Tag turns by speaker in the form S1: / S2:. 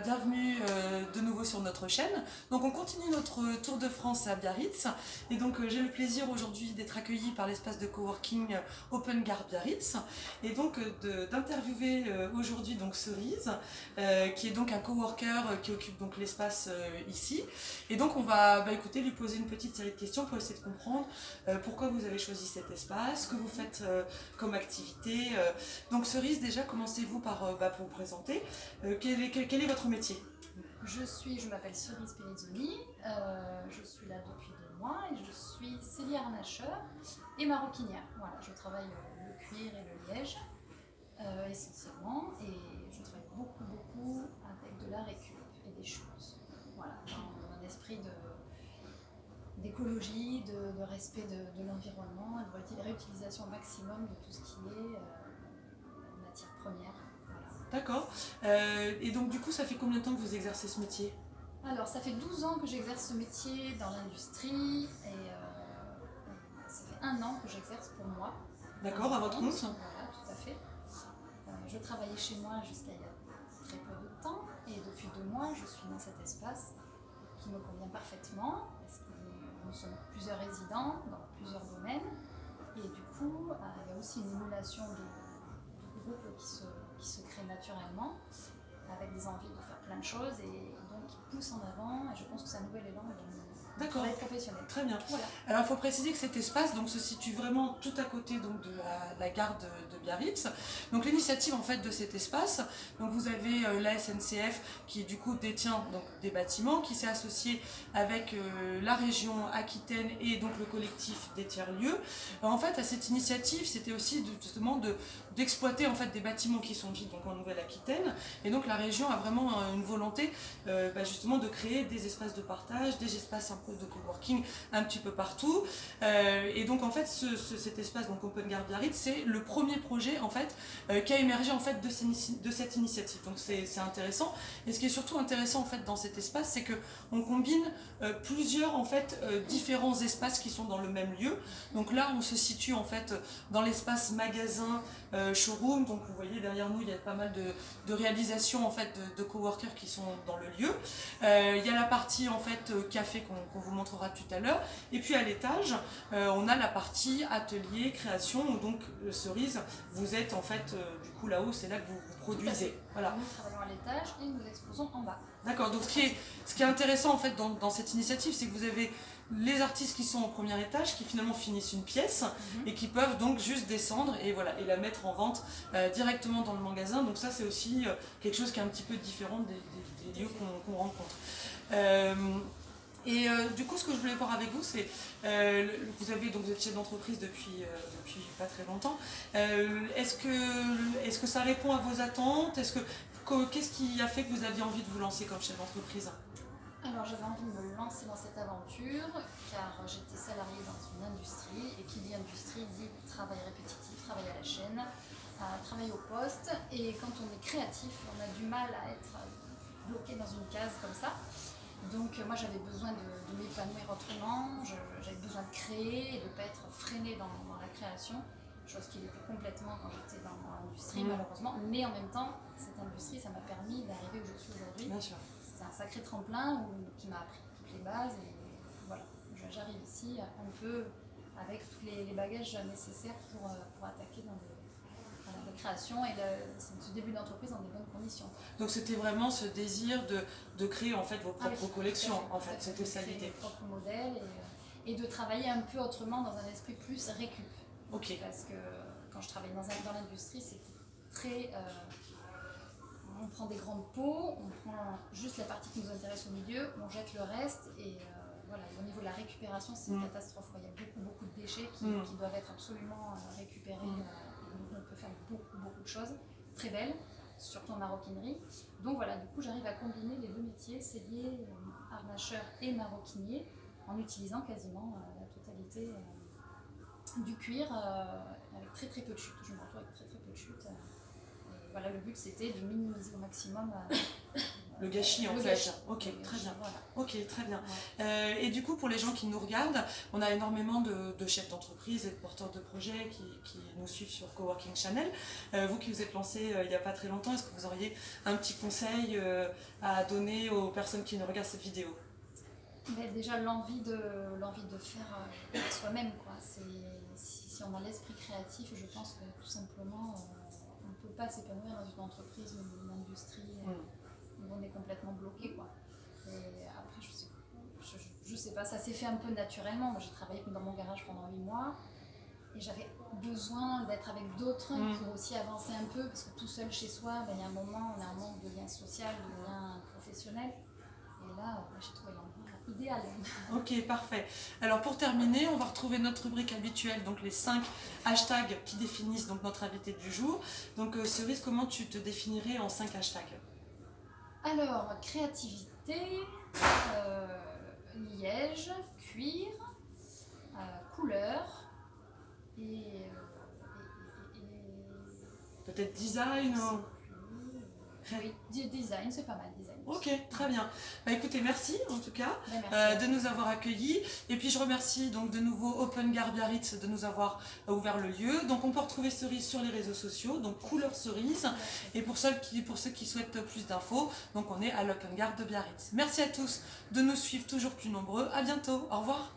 S1: Bienvenue de nouveau sur notre chaîne. Donc on continue notre tour de France à Biarritz et donc j'ai le plaisir aujourd'hui d'être accueilli par l'espace de coworking Open Gare Biarritz et donc d'interviewer aujourd'hui donc Cerise qui est donc un coworker qui occupe donc l'espace ici et donc on va écouter, lui poser une petite série de questions pour essayer de comprendre pourquoi vous avez choisi cet espace, ce que vous faites comme activité. Donc Cerise, déjà commencez-vous par pour vous présenter. Quel est votre métier?
S2: Je m'appelle Cerise Pellizzoni, je suis là depuis 2 mois et je suis sellière harnacheur et maroquinière. Voilà, je travaille le cuir et le liège essentiellement et je travaille beaucoup avec de la récup et des choses. Voilà, dans un esprit d'écologie, de respect de l'environnement et de réutilisation au maximum de tout ce qui est matière première.
S1: D'accord. Et donc du coup, ça fait combien de temps que vous exercez ce métier?
S2: Alors, ça fait 12 ans que j'exerce ce métier dans l'industrie et ça fait 1 an que j'exerce pour moi.
S1: D'accord, à votre compte?
S2: Voilà, tout à fait. Je travaillais chez moi jusqu'à il y a très peu de temps et depuis 2 mois, je suis dans cet espace qui me convient parfaitement parce que nous sommes plusieurs résidents dans plusieurs domaines et du coup, il y a aussi une émulation de groupe qui se crée naturellement avec des envies de faire plein de choses et donc qui pousse en avant et je pense que c'est un nouvel élan dans le travail professionnel.
S1: Très bien.
S2: Voilà.
S1: Alors il faut préciser que cet espace donc, se situe vraiment tout à côté donc, de la gare de Biarritz. Donc l'initiative en fait de cet espace, donc vous avez la SNCF qui du coup détient donc, des bâtiments, qui s'est associé avec la région Aquitaine et donc le collectif des tiers-lieux. En fait à cette initiative c'était aussi justement d'exploiter en fait des bâtiments qui sont vides donc en Nouvelle-Aquitaine et donc la région a vraiment une volonté justement de créer des espaces de partage, des espaces un peu de coworking un petit peu partout et donc en fait cet espace donc Open Gare Biarritz c'est le premier projet en fait qui a émergé en fait de cette initiative, donc c'est intéressant et ce qui est surtout intéressant en fait dans cet espace c'est que on combine plusieurs en fait différents espaces qui sont dans le même lieu. Donc là on se situe en fait dans l'espace magasin showroom, donc vous voyez derrière nous il y a pas mal de réalisations en fait de coworkers qui sont dans le lieu. Il y a la partie en fait café qu'on vous montrera tout à l'heure et puis à l'étage on a la partie atelier création où donc Cerise vous êtes en fait du coup là-haut c'est là que vous produisez.
S2: Voilà. Nous travaillons à l'étage et nous exposons en bas.
S1: D'accord, donc ce qui est intéressant en fait dans cette initiative c'est que vous avez les artistes qui sont au premier étage qui finalement finissent une pièce et qui peuvent donc juste descendre et voilà et la mettre en vente directement dans le magasin. Donc ça c'est aussi quelque chose qui est un petit peu différent des lieux qu'on rencontre. Du coup, ce que je voulais voir avec vous, c'est vous êtes chef d'entreprise depuis pas très longtemps. Est-ce que ça répond à vos attentes? Qu'est-ce qui a fait que vous aviez envie de vous lancer comme chef d'entreprise?
S2: Alors j'avais envie de me lancer dans cette aventure car j'étais salariée dans une industrie et qui dit industrie dit travail répétitif, travail à la chaîne, travail au poste et quand on est créatif on a du mal à être bloqué dans une case comme ça. Donc moi j'avais besoin de m'épanouir autrement, j'avais besoin de créer et de ne pas être freinée dans la création, chose qui l'était complètement quand j'étais dans l'industrie malheureusement, mais en même temps cette industrie ça m'a permis d'arriver où je suis aujourd'hui.
S1: Bien sûr.
S2: C'est un sacré tremplin qui m'a appris toutes les bases et voilà, j'arrive ici un peu avec tous les bagages nécessaires pour attaquer dans la création et ce début d'entreprise dans des bonnes conditions.
S1: Donc c'était vraiment ce désir de créer en fait vos propres collections, en fait, c'était ça l'idée.
S2: Mes propres modèles et de travailler un peu autrement dans un esprit plus récup.
S1: Ok.
S2: Parce que quand je travaillais dans l'industrie, c'était très... on prend des grandes pots, on prend juste la partie qui nous intéresse au milieu, on jette le reste et voilà. Au niveau de la récupération, c'est une catastrophe. Il y a beaucoup de déchets qui doivent être absolument récupérés. On peut faire beaucoup de choses très belles, surtout en maroquinerie. Donc voilà, du coup j'arrive à combiner les deux métiers, sellier, harnacheur et maroquinier, en utilisant quasiment la totalité du cuir avec très peu de chutes. Je me retrouve avec très peu de chutes. Voilà, le but c'était de minimiser au maximum
S1: Le gâchis en
S2: le
S1: fait.
S2: gâchis.
S1: Ok,
S2: Le
S1: très
S2: gâchis,
S1: bien.
S2: voilà.
S1: Ok, très bien.
S2: Ouais.
S1: Et du coup, pour les gens qui nous regardent, on a énormément de chefs d'entreprise et de porteurs de projets qui nous suivent sur Coworking Channel. Vous qui vous êtes lancé il n'y a pas très longtemps, est-ce que vous auriez un petit conseil à donner aux personnes qui nous regardent cette vidéo?
S2: Mais déjà l'envie de faire soi-même, quoi. Si on a l'esprit créatif, je pense que tout simplement on ne peut pas s'épanouir dans une entreprise ou une industrie où on est complètement bloqué, quoi. Et après je sais pas, ça s'est fait un peu naturellement. Moi j'ai travaillé dans mon garage pendant 8 mois et j'avais besoin d'être avec d'autres pour aussi avancer un peu, parce que tout seul chez soi, il y a un moment on a un manque de lien social, de lien professionnel. Et là, j'ai trouvé l'endroit idéal.
S1: Ok, parfait. Alors pour terminer, on va retrouver notre rubrique habituelle, donc les 5 hashtags qui définissent donc notre invité du jour. Donc Cerise, comment tu te définirais en 5 hashtags?
S2: Alors, créativité, liège, cuir, couleur et
S1: Peut-être design ou...
S2: oui, design, c'est pas mal, design.
S1: Ok, très bien. Bah écoutez, merci en tout cas
S2: Merci.
S1: de nous avoir accueillis. Et puis je remercie donc de nouveau Open Gare Biarritz de nous avoir ouvert le lieu. Donc on peut retrouver Cerise sur les réseaux sociaux, donc Couleur Cerise. Et pour ceux qui souhaitent plus d'infos, donc on est à l'Open Gare de Biarritz. Merci à tous de nous suivre toujours plus nombreux. À bientôt. Au revoir.